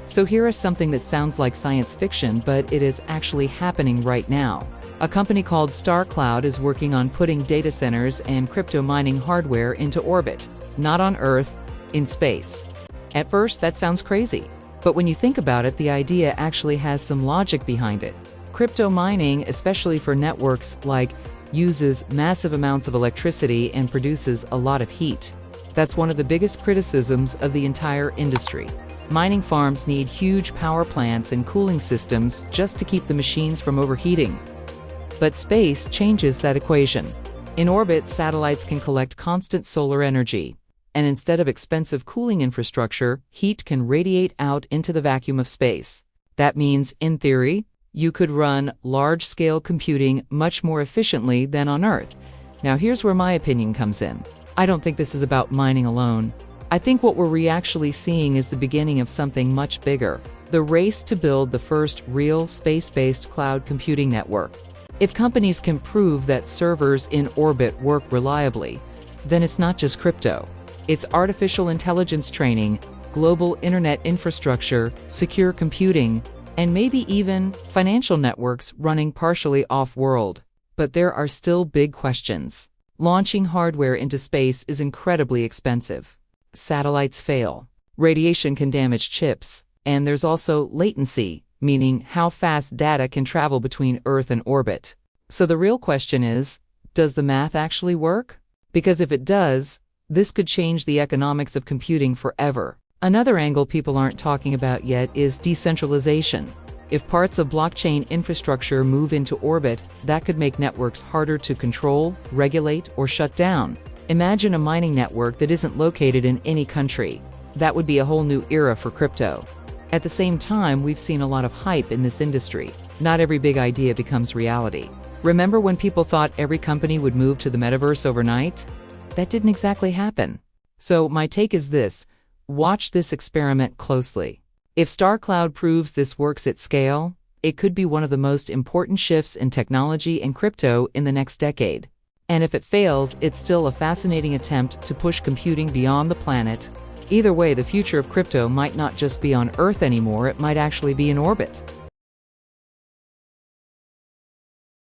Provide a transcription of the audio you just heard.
So here is something that sounds like science fiction, but it is actually happening right now. A company called Starcloud is working on putting data centers and crypto mining hardware into orbit, not on Earth, in space. At first, that sounds crazy, but when you think about it, the idea actually has some logic behind it. Crypto mining, especially for networks like, uses massive amounts of electricity and produces a lot of heat. That's one of the biggest criticisms of the entire industry. Mining farms need huge power plants and cooling systems just to keep the machines from overheating. But space changes that equation. In orbit, satellites can collect constant solar energy, and instead of expensive cooling infrastructure, heat can radiate out into the vacuum of space. That means, in theory, you could run large-scale computing much more efficiently than on Earth. Now here's where my opinion comes in. I don't think this is about mining alone. I think what we're actually seeing is the beginning of something much bigger, the race to build the first real space-based cloud computing network. If companies can prove that servers in orbit work reliably, then it's not just crypto. It's artificial intelligence training, global internet infrastructure, secure computing, and maybe even financial networks running partially off-world. But there are still big questions. Launching hardware into space is incredibly expensive. Satellites fail. Radiation can damage chips. And there's also latency, meaning how fast data can travel between Earth and orbit. So the real question is, does the math actually work? Because if it does, this could change the economics of computing forever. Another angle people aren't talking about yet is decentralization. If parts of blockchain infrastructure move into orbit, that could make networks harder to control, regulate, or shut down. Imagine a mining network that isn't located in any country. That would be a whole new era for crypto. At the same time, we've seen a lot of hype in this industry. Not every big idea becomes reality. Remember when people thought every company would move to the metaverse overnight? That didn't exactly happen. So my take is this: watch this experiment closely. If Starcloud proves this works at scale, it could be one of the most important shifts in technology and crypto in the next decade. And if it fails, it's still a fascinating attempt to push computing beyond the planet. Either way, the future of crypto might not just be on Earth anymore, it might actually be in orbit.